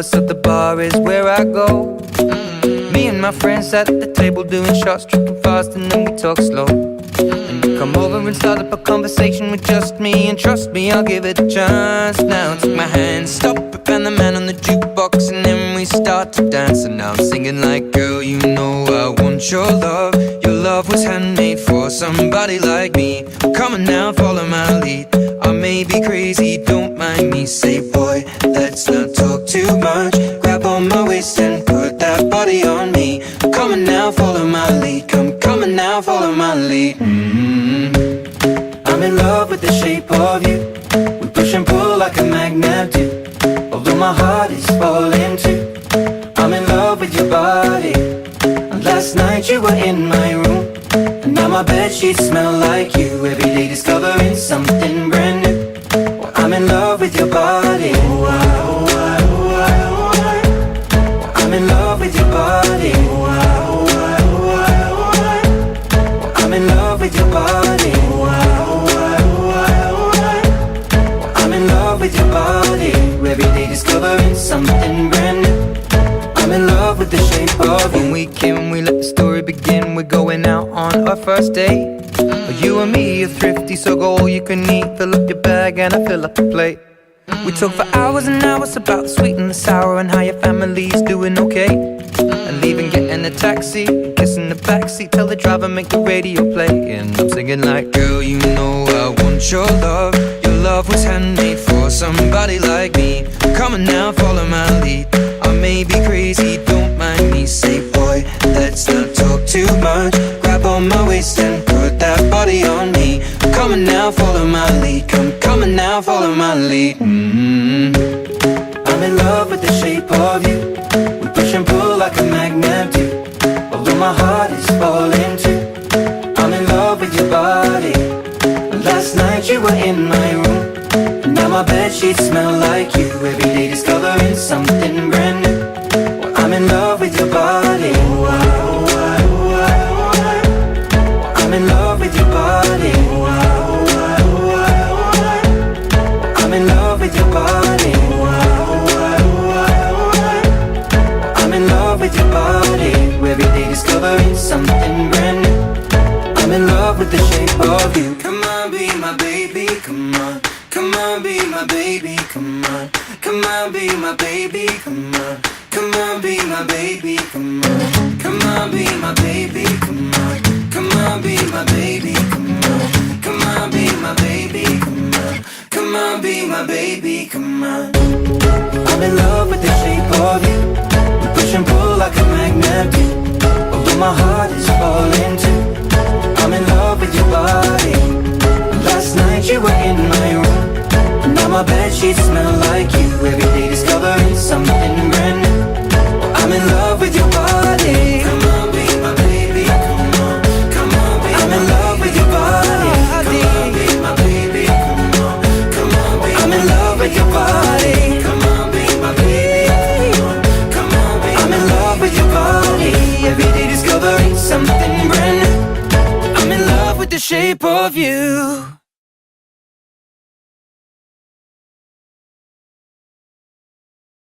Starbucks, so the bar is where I go. Me and my friends at the table doing shots, tripping fast, and then we talk slow. And you come over and start up a conversation with just me, and trust me, I'll give it a chance. Now take my hand, stop it, and the man on the jukebox, and then we start to dance. And now I'm singing like, girl, you know I want your love. Your love was handmade for somebody like me. Come on now, follow my lead. I may be crazy, don't mind me. Say, boy, let's not talk too much. Grab on my waist and put that body on me. Come on now, follow my lead. Come on now, follow my lead. I'm in love with the shape of you. We push and pull like a magnet do. Although my heart is falling too. I'm in love with your body. And last night you were in my room, and now my bedsheets smell like you. Every day discovering something brand new. Well, I'm in love with your body. I'm in love with your body. I'm in love with your body. I'm in love with your body. Every day discovering something brand new. I'm in love with the shape of you. When we came, we let the story begin. We're going out on our first date. You and me are thrifty, so go all you can eat. Fill up your bag and I fill up the plate. We talk for hours and hours about the sweet and the sour, and how your family's doing okay. And leaving, getting a taxi, kissing the backseat, tell the driver make the radio play. And I'm singing like, girl, you know I want your love. Your love was handmade for somebody like me. Come on now, follow my lead. I may be crazy, don't mind me. Say, boy, let's not talk too much. Grab on my waist and put that body on me. Come on now, follow my lead. Come on now, follow my lead. I'm in love with the shape of you. We push and pull like a magnet do. Although my heart is falling too. I'm in love with your body. Last night you were in my room, and now my bedsheets smell like you. Every day discovering something brand new. Well, I'm in love with your body. I'm in love with your body. I'm in love with your body. I'm in love with your body. Every day discovering something brand new. I'm in love with the shape of you. Come on, be my baby, come on. Come on, be my baby, come on. Come on, be my baby, come on. Come on, be my baby, come on. Come on, be my baby, come on. Come on, be my baby, come on. Come on, be my baby, come on. Come on, be my baby, come on. I'm in love with the shape of you. We push and pull like a magnet do. Although my heart is falling too. I'm in love with your body. Last night you were in my room, now my bedsheets smell like you. Every day discovering something brand new. I'm in love with your body. Come on, be my baby, come on. Come on, be I'm in love with your body. Come on, be my baby, come on. Come on, be I'm in love with your body. Come on, be my baby, come on. Come on, be I'm in love with your body. Every day discovering something brand new. I'm in love with the shape of you.